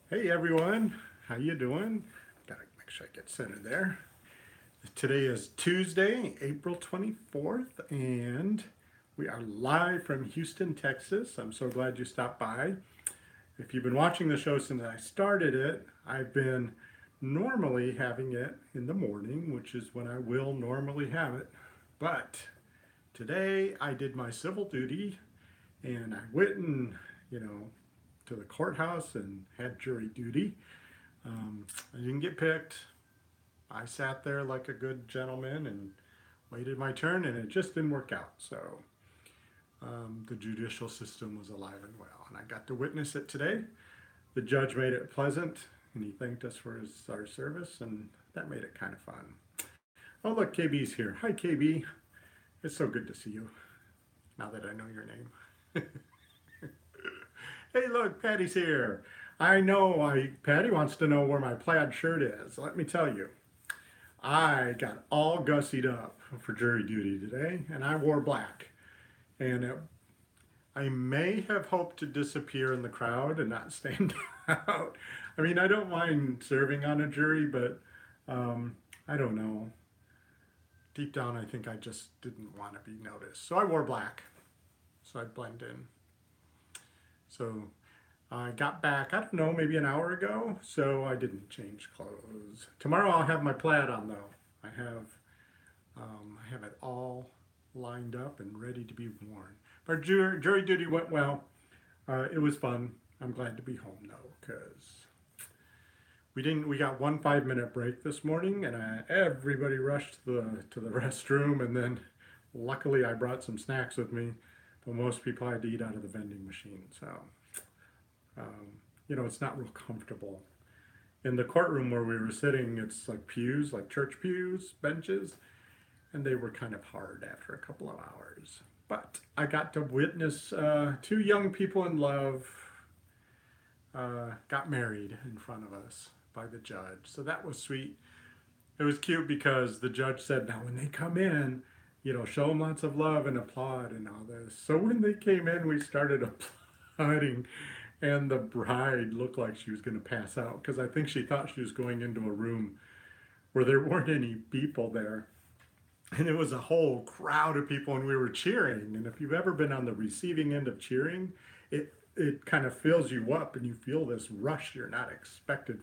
Hey everyone, how you doing? Gotta make sure I get centered there. Today is Tuesday, April 24th, and we are live from Houston, Texas. I'm so glad you stopped by. If you've been watching the show since I started it, I've been normally having it in the morning, which is when I will normally have it. But today I did my civil duty and I went to the courthouse and had jury duty. I didn't get picked. I sat there like a good gentleman and waited my turn, and it just didn't work out. So the judicial system was alive and well, and I got to witness it today. The judge made it pleasant, and he thanked us for our service, and that made it kind of fun. Oh, look, KB's here. Hi, KB. It's so good to see you now that I know your name. Hey, look, Patty's here. Patty wants to know where my plaid shirt is. Let me tell you, I got all gussied up for jury duty today, and I wore black. And I may have hoped to disappear in the crowd and not stand out. I mean, I don't mind serving on a jury, but I don't know. Deep down, I think I just didn't want to be noticed. So I wore black, so I'd blend in. So I got back, I don't know, maybe an hour ago, so I didn't change clothes. Tomorrow I'll have my plaid on though. I have it all lined up and ready to be worn. But jury duty went well. It was fun. I'm glad to be home though, because we didn't. We got one 5 minute break this morning, and everybody rushed to the restroom, and then luckily I brought some snacks with me, but most people had to eat out of the vending machine. So it's not real comfortable. In the courtroom where we were sitting, it's like pews, like church pews, benches, and they were kind of hard after a couple of hours. But I got to witness two young people in love got married in front of us by the judge. So that was sweet. It was cute because the judge said, now when they come in, show them lots of love and applaud and all this. So when they came in, we started applauding, and the bride looked like she was going to pass out because I think she thought she was going into a room where there weren't any people there. And it was a whole crowd of people, and we were cheering. And if you've ever been on the receiving end of cheering, it kind of fills you up, and you feel this rush you're not expecting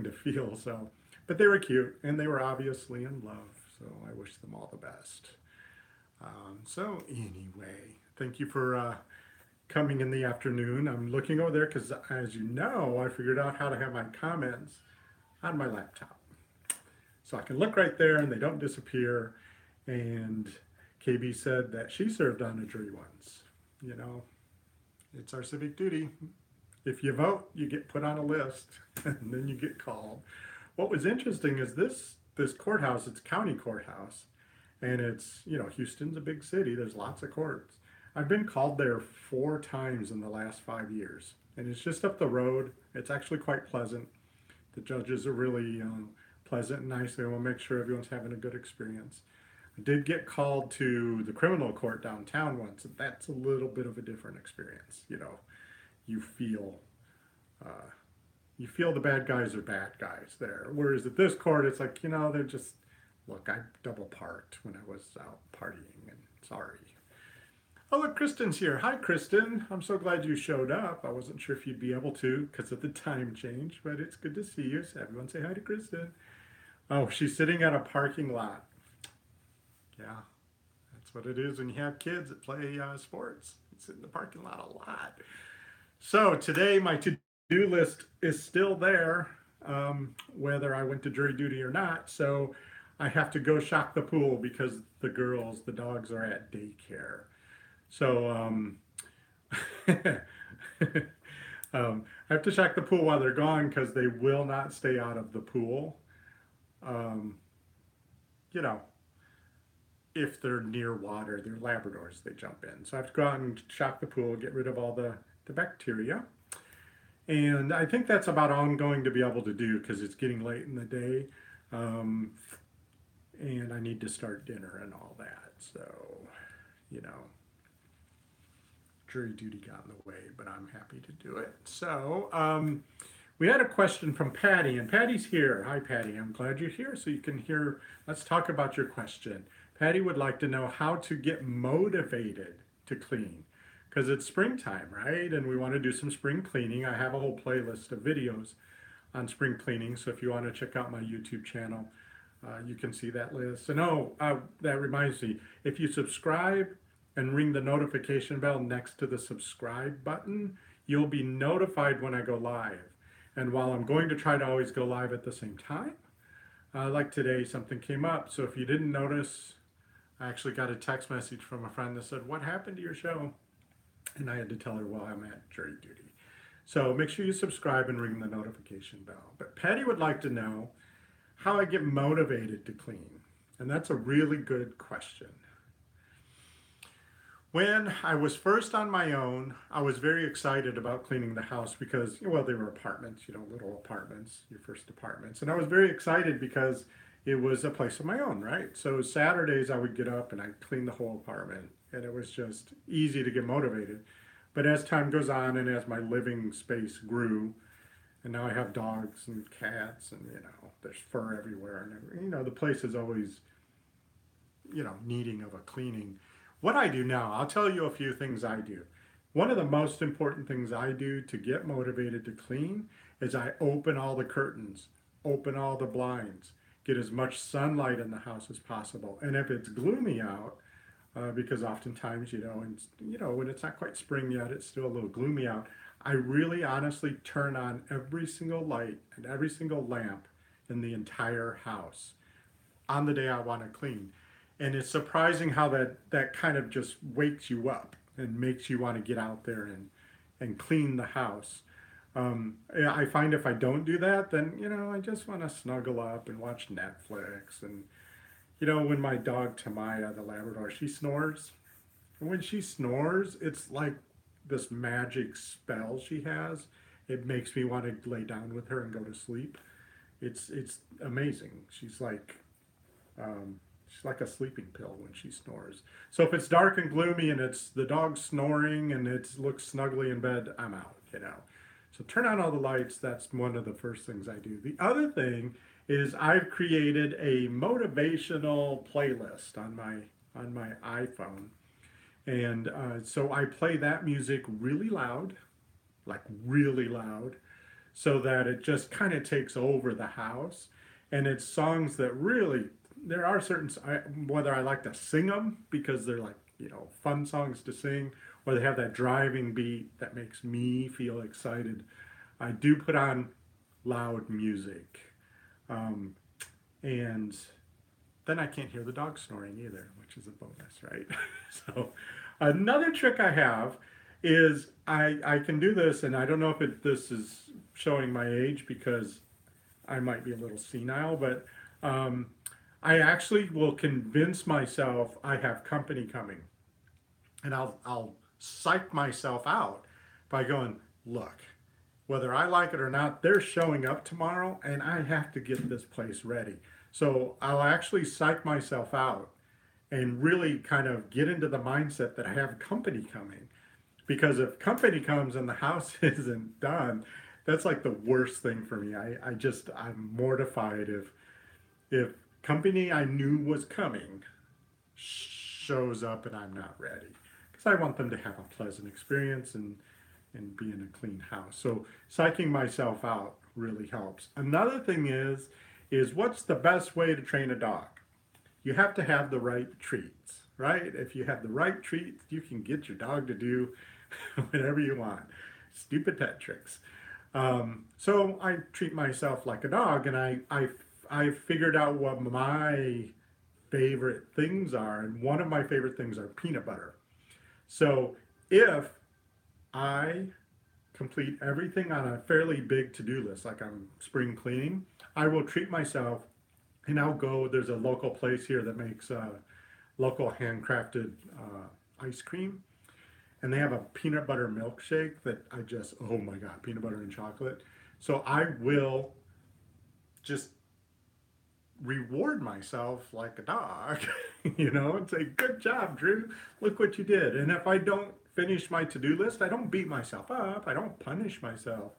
to feel. So, but they were cute, and they were obviously in love. So I wish them all the best. So anyway, thank you for coming in the afternoon. I'm looking over there because, as you know, I figured out how to have my comments on my laptop. So I can look right there and they don't disappear. And KB said that she served on a jury once. You know, it's our civic duty. If you vote, you get put on a list and then you get called. What was interesting is this courthouse, it's a county courthouse, and it's, Houston's a big city. There's lots of courts. I've been called there 4 times in the last 5 years, and it's just up the road. It's actually quite pleasant. The judges are really pleasant and nice. They will make sure everyone's having a good experience. I did get called to the criminal court downtown once, and that's a little bit of a different experience. You feel uh, you feel the bad guys are bad guys there. Whereas at this court, it's like they're just look. I double parked when I was out partying, and sorry. Oh, look, Kristen's here. Hi, Kristen. I'm so glad you showed up. I wasn't sure if you'd be able to because of the time change, but it's good to see you. So everyone say hi to Kristen. Oh, she's sitting at a parking lot. Yeah, that's what it is when you have kids that play sports. You sit in the parking lot a lot. So today, my to-do list is still there, whether I went to jury duty or not. So I have to go shock the pool because the dogs are at daycare. So I have to check the pool while they're gone because they will not stay out of the pool. Um, you know, if they're near water, they're Labradors, they jump in. So I have to go out and shock the pool, get rid of all the bacteria. And I think that's about all I'm going to be able to do because it's getting late in the day. Um, and I need to start dinner and all that. So, you know, jury duty got in the way, but I'm happy to do it. So, we had a question from Patty, and Patty's here. Hi, Patty. I'm glad you're here so you can hear. Let's talk about your question. Patty would like to know how to get motivated to clean because it's springtime, right? And we want to do some spring cleaning. I have a whole playlist of videos on spring cleaning. So if you want to check out my YouTube channel, you can see that list. And that reminds me, if you subscribe and ring the notification bell next to the subscribe button, you'll be notified when I go live. And while I'm going to try to always go live at the same time, like today, something came up. So if you didn't notice, I actually got a text message from a friend that said, "What happened to your show?" And I had to tell her, "Well, I'm at jury duty." So make sure you subscribe and ring the notification bell. But Patty would like to know how I get motivated to clean. And that's a really good question. When I was first on my own, I was very excited about cleaning the house because, well, they were apartments, little apartments, your first apartments. And I was very excited because it was a place of my own, right? So Saturdays I would get up and I'd clean the whole apartment. And it was just easy to get motivated. But as time goes on and as my living space grew, and now I have dogs and cats and, there's fur everywhere. And, the place is always, needing of a cleaning. What I do now, I'll tell you a few things I do. One of the most important things I do to get motivated to clean is I open all the curtains, open all the blinds, get as much sunlight in the house as possible. And if it's gloomy out, because oftentimes, when it's not quite spring yet, it's still a little gloomy out, I really honestly turn on every single light and every single lamp in the entire house on the day I want to clean. And it's surprising how that kind of just wakes you up and makes you want to get out there and clean the house. I find if I don't do that, then, I just want to snuggle up and watch Netflix. And, when my dog Tamaya, the Labrador, she snores. And when she snores, it's like this magic spell she has. It makes me want to lay down with her and go to sleep. It's amazing. She's like a sleeping pill when she snores. So if it's dark and gloomy and it's the dog snoring and it looks snuggly in bed, I'm out, So turn on all the lights. That's one of the first things I do. The other thing is I've created a motivational playlist on my iPhone. And so I play that music really loud, like really loud, so that it just kind of takes over the house. And it's songs that really, there are certain, whether I like to sing them because they're like, fun songs to sing, or they have that driving beat that makes me feel excited. I do put on loud music. And then I can't hear the dog snoring either, which is a bonus, right? So another trick I have is I can do this, and I don't know if this is showing my age because I might be a little senile, but I actually will convince myself I have company coming. And I'll psych myself out by going, look, whether I like it or not, they're showing up tomorrow and I have to get this place ready. So I'll actually psych myself out and really kind of get into the mindset that I have company coming. Because if company comes and the house isn't done, that's like the worst thing for me. I'm mortified if company I knew was coming shows up and I'm not ready. Because I want them to have a pleasant experience and be in a clean house. So psyching myself out really helps. Another thing is what's the best way to train a dog? You have to have the right treats, right? If you have the right treats, you can get your dog to do whatever you want. Stupid pet tricks. So I treat myself like a dog, and I figured out what my favorite things are, and one of my favorite things are peanut butter. So if I complete everything on a fairly big to-do list, like I'm spring cleaning, I will treat myself, and I'll go, there's a local place here that makes local handcrafted ice cream, and they have a peanut butter milkshake that oh my God, peanut butter and chocolate. So I will just reward myself like a dog, and say, good job, Drew, look what you did. And if I don't finish my to-do list, I don't beat myself up. I don't punish myself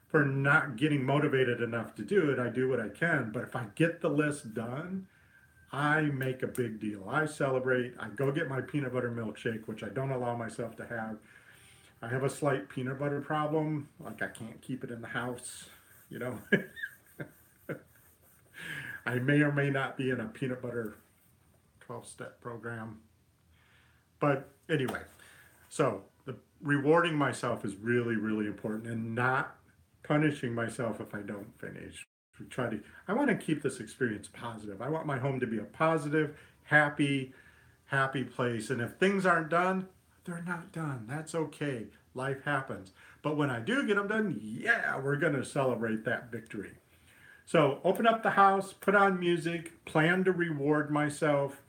for not getting motivated enough to do it. I do what I can. But if I get the list done, I make a big deal. I celebrate. I go get my peanut butter milkshake, which I don't allow myself to have. I have a slight peanut butter problem. Like I can't keep it in the house, you know. I may or may not be in a peanut butter 12-step program. But anyway, so the rewarding myself is really, really important, and not punishing myself if I don't finish. We try to, I want to keep this experience positive. I want my home to be a positive, happy, happy place. And if things aren't done, they're not done. That's okay. Life happens. But when I do get them done, yeah, we're going to celebrate that victory. So open up the house, put on music, plan to reward myself,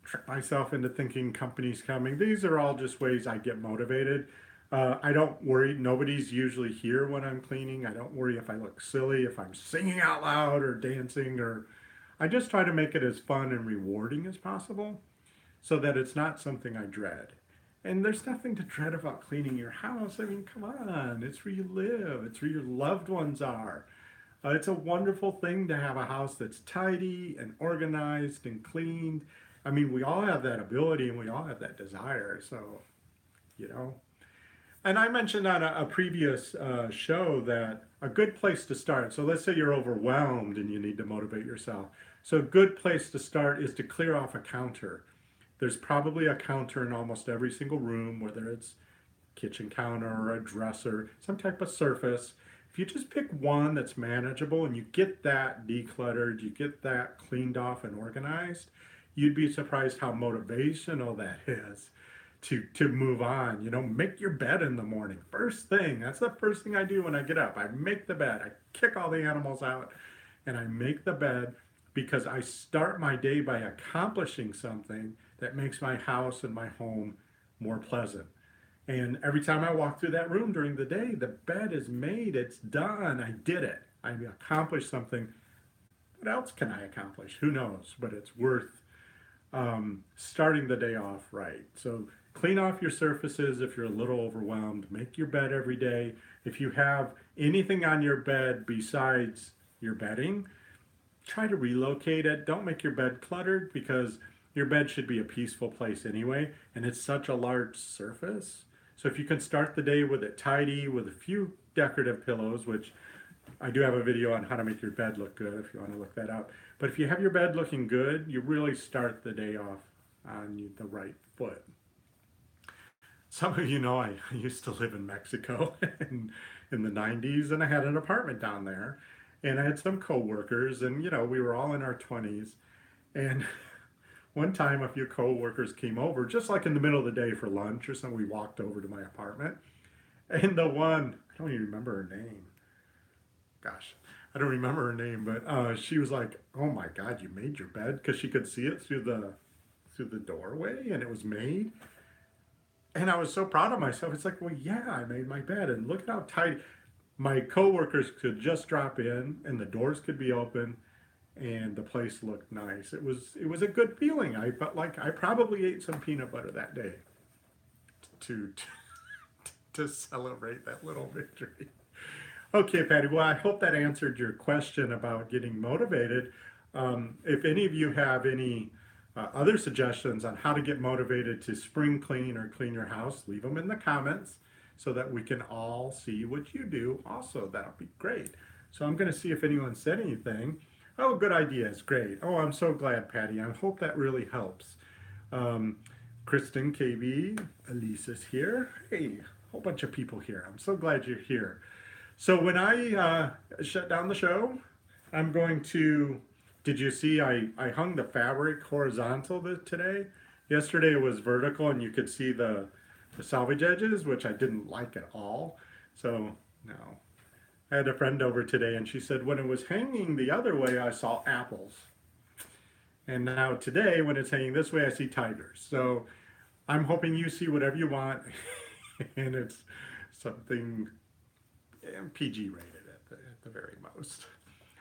trick myself into thinking company's coming. These are all just ways I get motivated. I don't worry. Nobody's usually here when I'm cleaning. I don't worry if I look silly, if I'm singing out loud or dancing, or I just try to make it as fun and rewarding as possible so that it's not something I dread. And there's nothing to dread about cleaning your house. I mean, come on, it's where you live, it's where your loved ones are. It's a wonderful thing to have a house that's tidy and organized and cleaned. I mean, we all have that ability and we all have that desire. So, you know. And I mentioned on a previous show that a good place to start, so let's say you're overwhelmed and you need to motivate yourself. So a good place to start is to clear off a counter. There's probably a counter in almost every single room, whether it's kitchen counter or a dresser, some type of surface. If you just pick one that's manageable and you get that decluttered, you get that cleaned off and organized, you'd be surprised how motivational that is to move on. You know, make your bed in the morning. First thing, that's the first thing I do when I get up. I make the bed. I kick all the animals out and I make the bed because I start my day by accomplishing something that makes my house and my home more pleasant. And every time I walk through that room during the day, the bed is made, it's done, I did it. I accomplished something. What else can I accomplish? Who knows? But it's worth starting the day off right. So clean off your surfaces if you're a little overwhelmed. Make your bed every day. If you have anything on your bed besides your bedding, try to relocate it. Don't make your bed cluttered because your bed should be a peaceful place anyway, and it's such a large surface. So if you can start the day with it tidy, with a few decorative pillows, which I do have a video on how to make your bed look good if you want to look that up. But if you have your bed looking good, you really start the day off on the right foot. Some of you know I used to live in Mexico in the 90s, and I had an apartment down there. And I had some coworkers, and you know, we were all in our 20s. And one time a few coworkers came over, just like in the middle of the day for lunch or something. We walked over to my apartment. And the one, I don't even remember her name. Gosh, I don't remember her name, but she was like, "Oh my God, you made your bed?" Because she could see it through the doorway, and it was made. And I was so proud of myself. It's like, well, yeah, I made my bed, and look at how tidy. My coworkers could just drop in, and the doors could be open, and the place looked nice. It was a good feeling. I felt like I probably ate some peanut butter that day to to celebrate that little victory. Okay, Patty. Well, I hope that answered your question about getting motivated. If any of you have any other suggestions on how to get motivated to spring clean or clean your house, leave them in the comments so that we can all see what you do. Also, that'll be great. So I'm going to see if anyone said anything. Oh, good ideas. Great. Oh, I'm so glad, Patty. I hope that really helps. Kristen, KB, Elisa's here. Hey, a whole bunch of people here. I'm so glad you're here. So when I shut down the show, I'm going to, did you see I hung the fabric horizontal today? Yesterday it was vertical and you could see the salvage edges, which I didn't like at all. So, no. I had a friend over today and she said when it was hanging the other way, I saw apples. And now today, when it's hanging this way, I see tigers. So I'm hoping you see whatever you want and it's something PG rated at the very most.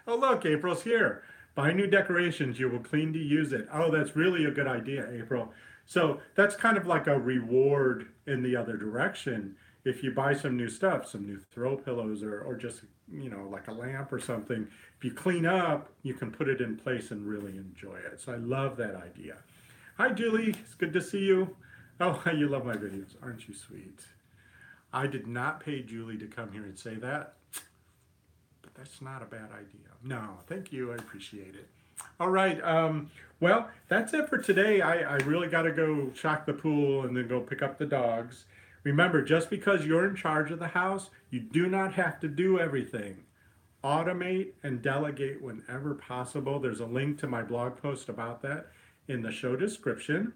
Oh, look, April's here. Buy new decorations. You will clean to use it. Oh, that's really a good idea, April. So that's kind of like a reward in the other direction. If you buy some new stuff, some new throw pillows, or just, like a lamp or something, if you clean up, you can put it in place and really enjoy it. So I love that idea. Hi, Julie. It's good to see you. Oh, you love my videos. Aren't you sweet? I did not pay Julie to come here and say that, but that's not a bad idea. No, thank you. I appreciate it. All right. Well, that's it for today. I really got to go shock the pool and then go pick up the dogs. Remember, just because you're in charge of the house, you do not have to do everything. Automate and delegate whenever possible. There's a link to my blog post about that in the show description.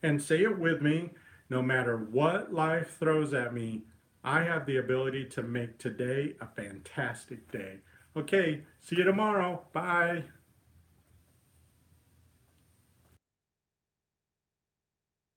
And say it with me, no matter what life throws at me, I have the ability to make today a fantastic day. Okay, see you tomorrow. Bye.